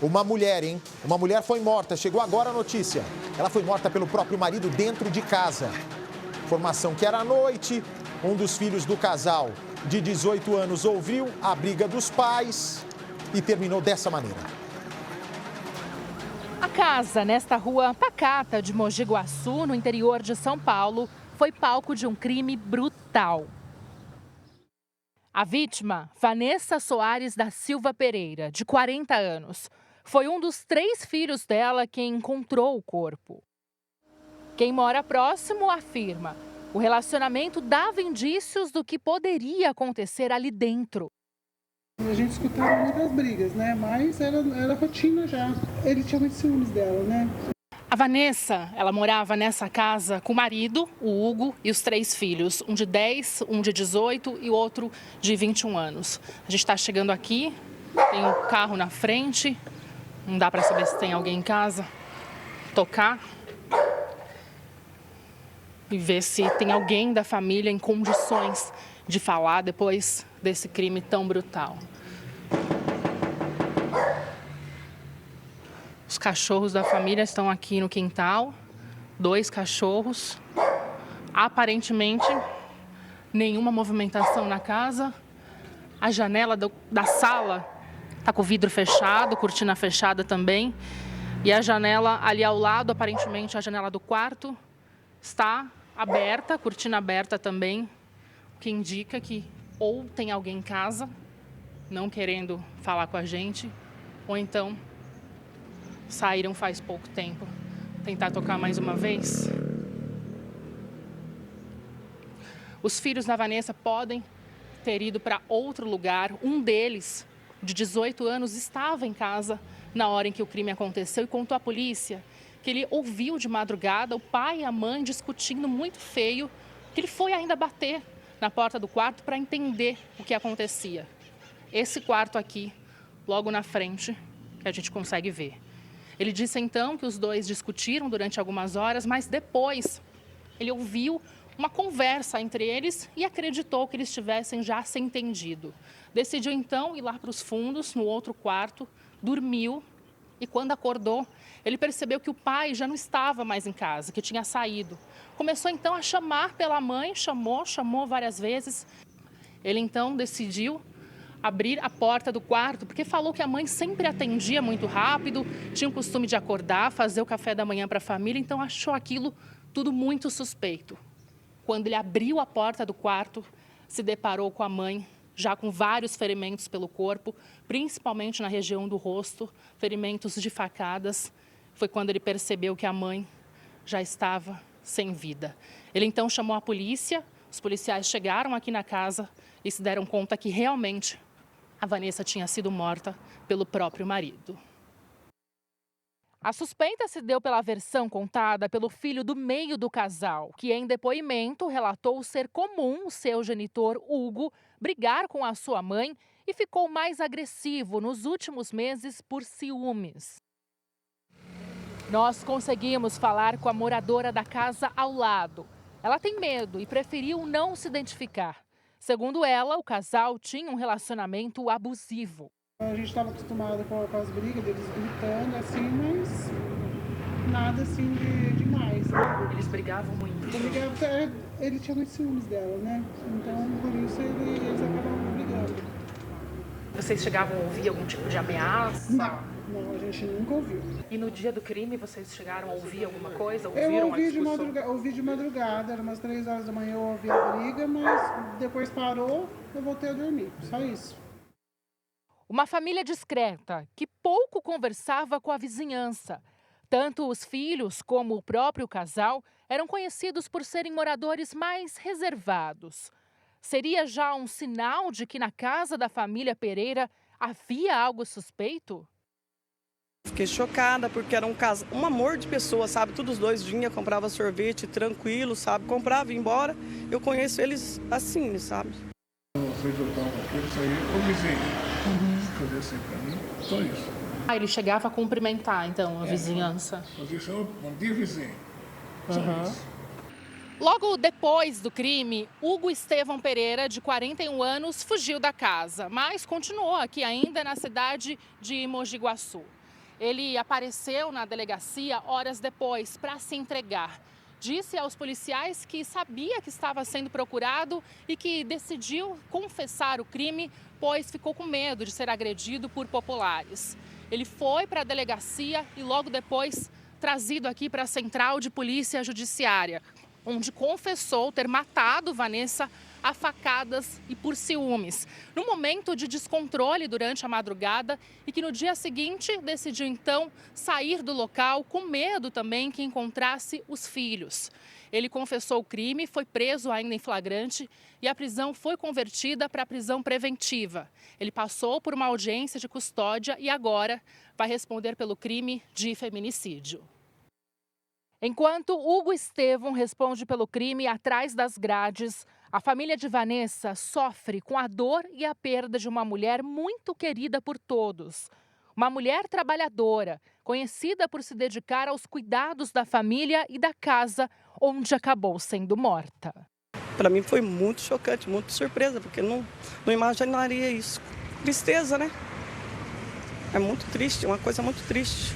Uma mulher, hein? Uma mulher foi morta. Chegou agora a notícia. Ela foi morta pelo próprio marido dentro de casa. Informação que era à noite. Um dos filhos do casal, de 18 anos, ouviu a briga dos pais e terminou dessa maneira. A casa, nesta rua pacata de Mogi Guaçu, no interior de São Paulo, foi palco de um crime brutal. A vítima, Vanessa Soares da Silva Pereira, de 40 anos, foi um dos 3 filhos dela quem encontrou o corpo. Quem mora próximo afirma: o relacionamento dava indícios do que poderia acontecer ali dentro. A gente escutava muitas brigas, né? Mas era rotina já. Ele tinha muitos ciúmes dela, né? A Vanessa, ela morava nessa casa com o marido, o Hugo, e os 3 filhos. Um de 10, um de 18 e outro de 21 anos. A gente está chegando aqui, tem um carro na frente. Não dá para saber se tem alguém em casa. Tocar e ver se tem alguém da família em condições de falar depois desse crime tão brutal. Os cachorros da família estão aqui no quintal, 2 cachorros. Aparentemente, nenhuma movimentação na casa. A janela da sala está com o vidro fechado, cortina fechada também. E a janela ali ao lado, aparentemente a janela do quarto, está aberta, cortina aberta também, o que indica que ou tem alguém em casa, não querendo falar com a gente, ou então saíram faz pouco tempo. Tentar tocar mais uma vez. Os filhos da Vanessa podem ter ido para outro lugar. Um deles, de 18 anos, estava em casa na hora em que o crime aconteceu e contou à polícia que ele ouviu de madrugada o pai e a mãe discutindo muito feio, que ele foi ainda bater na porta do quarto para entender o que acontecia. Esse quarto aqui, logo na frente, que a gente consegue ver. Ele disse então que os 2 discutiram durante algumas horas, mas depois ele ouviu uma conversa entre eles e acreditou que eles tivessem já se entendido. Decidiu então ir lá para os fundos, no outro quarto, dormiu e quando acordou, ele percebeu que o pai já não estava mais em casa, que tinha saído. Começou então a chamar pela mãe, chamou várias vezes. Ele então decidiu abrir a porta do quarto, porque falou que a mãe sempre atendia muito rápido, tinha o costume de acordar, fazer o café da manhã para a família, então achou aquilo tudo muito suspeito. Quando ele abriu a porta do quarto, se deparou com a mãe, já com vários ferimentos pelo corpo, principalmente na região do rosto, ferimentos de facadas. Foi quando ele percebeu que a mãe já estava sem vida. Ele então chamou a polícia, os policiais chegaram aqui na casa e se deram conta que realmente a Vanessa tinha sido morta pelo próprio marido. A suspeita se deu pela versão contada pelo filho do meio do casal, que em depoimento relatou ser comum o seu genitor, Hugo, brigar com a sua mãe e ficou mais agressivo nos últimos meses por ciúmes. Nós conseguimos falar com a moradora da casa ao lado. Ela tem medo e preferiu não se identificar. Segundo ela, o casal tinha um relacionamento abusivo. A gente estava acostumado com as brigas deles gritando assim, mas nada assim de demais. Né? Eles brigavam muito. Ele tinha muitos ciúmes dela, né? Então, por isso eles acabavam brigando. Vocês chegavam a ouvir algum tipo de ameaça? Não, a gente nunca ouviu. E no dia do crime, vocês chegaram a ouvir alguma coisa? Eu ouvi de madrugada, era umas 3 horas da manhã eu ouvi a briga, mas depois parou, eu voltei a dormir, só isso. Uma família discreta, que pouco conversava com a vizinhança. Tanto os filhos como o próprio casal eram conhecidos por serem moradores mais reservados. Seria já um sinal de que na casa da família Pereira havia algo suspeito? Fiquei chocada porque era um amor de pessoa, sabe? Todos os 2 vinham, comprava sorvete, tranquilo, sabe? Comprava e ia embora. Eu conheço eles assim, sabe? Vocês voltavam aqui, eu saía com o vizinho. Fazia assim pra mim, só isso. Ele chegava a cumprimentar, então, a vizinhança. Fazia assim, bom dia, vizinho. Só isso. Logo depois do crime, Hugo Estevão Pereira, de 41 anos, fugiu da casa, mas continuou aqui ainda na cidade de Mogi Guaçu. Ele apareceu na delegacia horas depois para se entregar. Disse aos policiais que sabia que estava sendo procurado e que decidiu confessar o crime, pois ficou com medo de ser agredido por populares. Ele foi para a delegacia e logo depois trazido aqui para a Central de Polícia Judiciária, onde confessou ter matado Vanessa a facadas e por ciúmes, num momento de descontrole durante a madrugada e que no dia seguinte decidiu então sair do local com medo também que encontrasse os filhos. Ele confessou o crime, foi preso ainda em flagrante e a prisão foi convertida para prisão preventiva. Ele passou por uma audiência de custódia e agora vai responder pelo crime de feminicídio. Enquanto Hugo Estevão responde pelo crime atrás das grades, a família de Vanessa sofre com a dor e a perda de uma mulher muito querida por todos. Uma mulher trabalhadora, conhecida por se dedicar aos cuidados da família e da casa, onde acabou sendo morta. Para mim foi muito chocante, muito surpresa, porque não imaginaria isso. Tristeza, né? É muito triste, uma coisa muito triste.